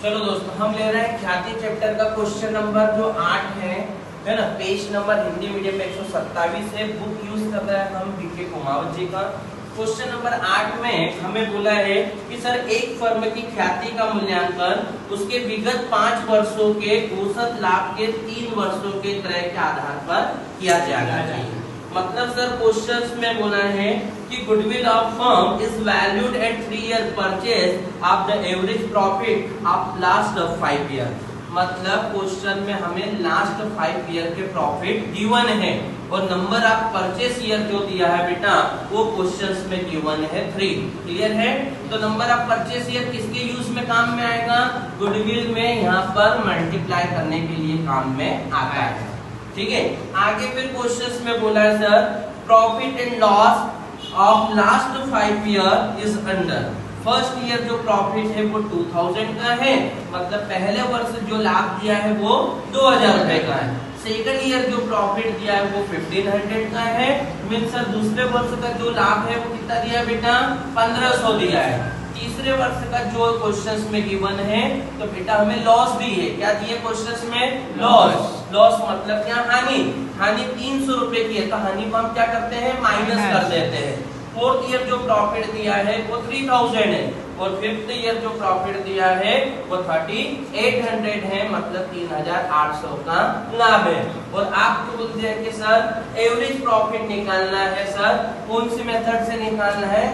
चलो दोस्तों, हम ले रहे हैं ख्याति चैप्टर का क्वेश्चन नंबर जो 8 है ना। पेज नंबर हिंदी मीडियम में 127 है। बुक यूज कर रहा है हम बीके कुमावत जी का। क्वेश्चन नंबर 8 में हमें बोला है कि सर एक फर्म की ख्याति का मूल्यांकन उसके विगत 5 वर्षों के औसत लाभ के 3 वर्षों के क्रय के आधार पर किया जाना चाहिए। मतलब सर क्वेश्चंस में बोला है कि goodwill of firm is valued at 3 year purchase of the average profit of last 5 year. मतलब क्वेश्चन में हमें लास्ट 5 ईयर के प्रॉफिट गिवन है और नंबर ऑफ परचेस ईयर जो दिया है बेटा वो क्वेश्चंस में गिवन है 3। क्लियर है? तो नंबर ऑफ परचेस ईयर किसके यूज में काम में आएगा? गुडविल में यहाँ पर मल्टीप्लाई करने के लिए काम में आता है। ठीक है, आगे फिर क्वेश्चंस में बोला है sir profit and loss of last 5 year is under. First year जो प्रॉफिट है वो 2000 का है, मतलब पहले वर्ष जो लाभ दिया है वो 2000 रुपए का है। सेकंड ईयर जो प्रॉफिट दिया है वो 1500 का है। मीन सर दूसरे वर्ष का जो लाभ है वो कितना दिया है बेटा? 1500 दिया है। तीसरे वर्ष का जो क्वेश्चंस में गिवन है तो बेटा हमें लॉस दी है। क्या दिए क्वेश्चंस में? लॉस। लॉस मतलब क्या? हानि। हानि 300 रुपए की है तो हानि को हम क्या करते हैं? माइनस कर देते हैं। फोर्थ ईयर जो प्रॉफिट दिया है वो 3000 है और फिफ्थ ईयर जो प्रॉफिट दिया है वो 3800 है, मतलब 3800 का लाभ है। और आपको बोलते हैं कि सर एवरेज प्रॉफिट निकालना है। सर कौन सी मेथड से निकालना है?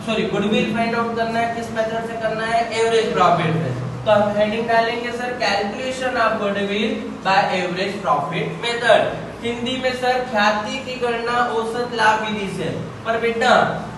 सॉरी, गुडविल फाइंड आउट करना है। किस मेथड से करना है? एवरेज प्रॉफिट से। तो हम हेडिंग डालेंगे sir calculation of goodwill by average profit method. Hindi में सर ख्याति की गणना औसत लाभ विधि से। पर बेटा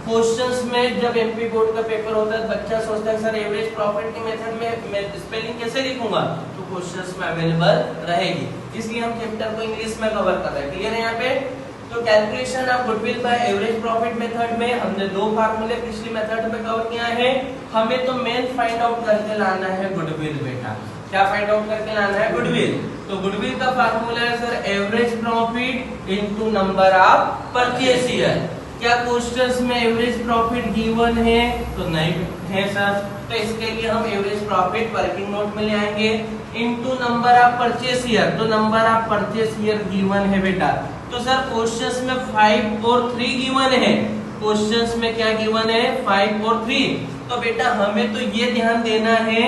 क्वेश्चंस में जब एमपी बोर्ड का पेपर होता है बच्चा सोचता है सर एवरेज प्रॉफिट की मेथड में मैं स्पेलिंग कैसे लिखूंगा? तो क्वेश्चंस में अवेलेबल रहेगी, इसलिए हम चैप्टर को इंग्लिश में कवर कर रहे हैं। क्लियर है यहाँ पे? तो calculation of goodwill by average profit method में हमने 2 फार्मूले पिछली मेथड में कवर किया है। हमें तो मेन फाइंड आउट करके लाना है गुडविल बेटा। क्या फाइंड आउट करके लाना है? गुडविल। तो गुडविल का फार्मूला है sir average profit into number of purchase year. क्या क्वेश्चंस में एवरेज प्रॉफिट गिवन है? तो नहीं है सर। तो इसके लिए हम एवरेज प्रॉफिट वर्किंग नोट में ले आएंगे into number of purchase year. तो number of purchase year given है बेटा। तो सर क्वेश्चंस में 5 और 3 गिवन है। क्वेश्चंस में क्या गिवन है? 5 और 3। तो बेटा हमें तो ये ध्यान देना है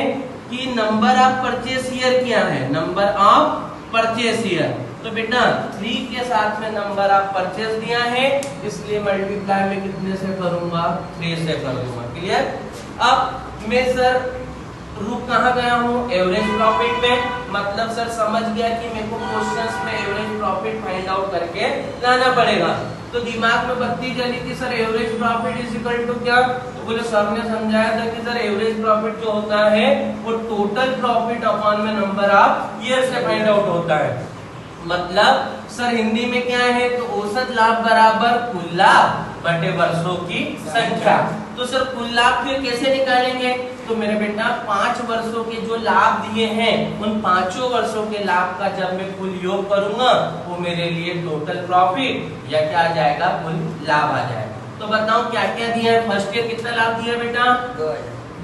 कि नंबर ऑफ परचेस ईयर क्या है? Number of purchase year. तो बेटा 3 के साथ में नंबर ऑफ परचेस दिया है, इसलिए मल्टीप्लाई में कितने से करूंगा? 3 से करूंगा। क्लियर? अब मैं सर रुक कहाँ गया हूँ? एवरेज प्रॉफिट में। मतलब सर समझ गया कि मेरे को क्वेश्चंस में एवरेज प्रॉफिट फाइंड आउट करके लाना पड़ेगा। तो दिमाग में बत्ती जली कि sir average profit is equal to क्या? तो बोले सर ने समझाया था कि सर एवरेज प्रॉफिट जो होता है वो टोटल प्रॉफिट अपॉन में नंबर ऑफ ईयर से फाइंड आउट होता है। मतलब सर हिंदी में क्या है? तो औसत लाभ बराबर कुल लाभ बटे वर्षों की संख्या। तो सर कुल लाभ फिर कैसे निकालेंगे? तो मेरे बेटा 5 वर्षों के जो लाभ दिए हैं उन 5 वर्षों के लाभ का जब मैं कुल योग करूंगा वो मेरे लिए टोटल प्रॉफिट या क्या आ जाएगा? कुल लाभ आ जाएगा। तो बताओ क्या क्या दिया है? फर्स्ट ईयर कितना लाभ दिया बेटा?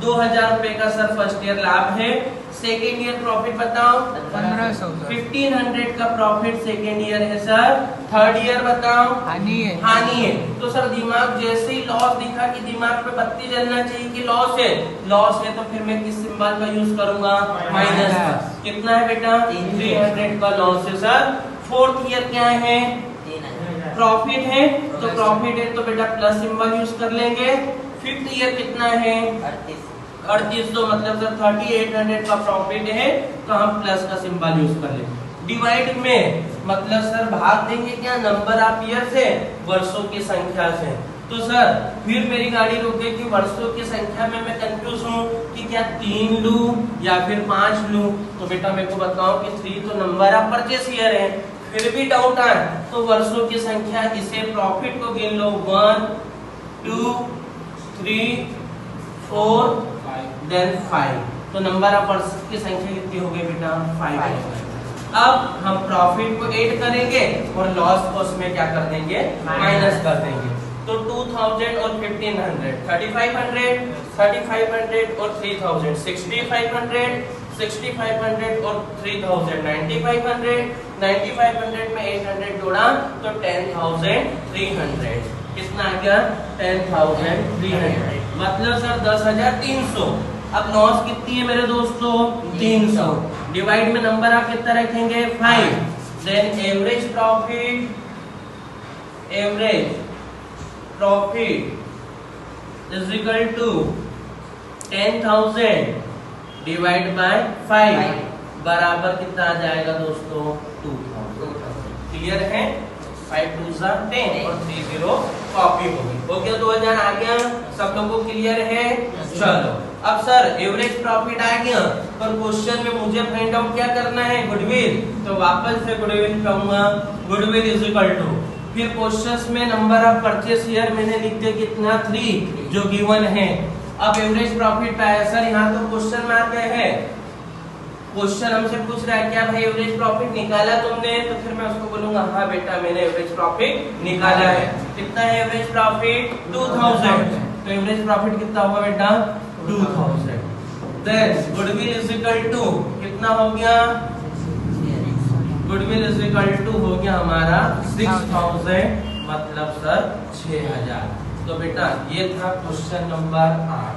2000 रुपए का सर फर्स्ट ईयर लाभ है। सेकेंड ईयर प्रॉफिट बताओ? 1500 का प्रॉफिट सेकेंड ईयर है सर। थर्ड ईयर बताओ? हानि है। हानि है। तो सर दिमाग जैसे ही लॉस दिखा कि दिमाग पे बत्ती जलना चाहिए कि लॉस है। लॉस है तो फिर मैं किस सिंबल का यूज करूंगा? माइनस का। कितना है बेटा? 300 का लॉस है सर। फोर्थ ईयर क्या है? प्रॉफिट है। तो प्रॉफिट है तो बेटा प्लस सिंबल यूज कर लेंगे। फिफ्थ ईयर कितना है? 3800, मतलब सर 3800 का प्रॉफिट है तो हम प्लस का सिंबल यूज कर लेंगे। डिवाइड में मतलब सर भाग देंगे क्या? नंबर ऑफ ईयर से वर्षों की संख्या से। तो सर फिर मेरी गाड़ी रुकेगी वर्षों की संख्या में मैं कंफ्यूज हूँ कि क्या 3 लूं या फिर 5 लूं। तो बेटा मेरे को बताओ कि 3 तो नंबर ऑफ परचेस ईयर है। फिर भी डाउट आए तो वर्षों की संख्या इसे प्रॉफिट को गिन लो 1 2 3 4 देन 5। तो नंबर ऑफ वर्षों की संख्या कितनी हो गई बेटा? 5। अब हम प्रॉफिट को ऐड करेंगे और लॉस को उसमें क्या कर देंगे? माइनस कर देंगे। तो 2000 और 1500, 3500, 3500 और 3000, 6500, 6500 और 3000, 9500, 9500 में 800 जोड़ा तो 10300। कितना आ गया? 10300। मतलब सर 10300। अब लॉस कितनी है मेरे दोस्तों? 300। डिवाइड में नंबर आप कितना रखेंगे? 5। Then average profit is equal to 10,000 divide by 5 बराबर कितना आ जाएगा दोस्तों? 2000। क्लियर है? 5 2 10 और 30 कॉपी होगी। ओके 2000 आ गया, सब लोगों को क्लियर है? चलो अब सर एवरेज प्रॉफिट आ गया, पर क्वेश्चन में मुझे फाइंड आउट क्या करना है? गुडविल। तो वापस से गुडविल कहूंगा, गुडविल इज इक्वल टू, फिर क्वेश्चंस में नंबर ऑफ परचेस ईयर मैंने लिख दिया कितना? 3 जो गिवन है। अब एवरेज प्रॉफिट पाया सर, यहाँ तो क्वेश्चन में आ गया है, क्वेश्चन हमसे पूछ रहा है क्या भाई एवरेज प्रॉफिट निकाला तुमने? तो फिर मैं उसको बोलूंगा हाँ बेटा मैंने एवरेज प्रॉफिट निकाला है। कितना है एवरेज प्रॉफिट? 2000। तो एवरेज प्रॉफिट कितना होगा बेटा? 2000। Then goodwill is equal to कितना हो गया? गुडविल इज इक्वल टू हो गया हमारा 6000, मतलब सर 6000। तो बेटा ये था क्वेश्चन नंबर 8।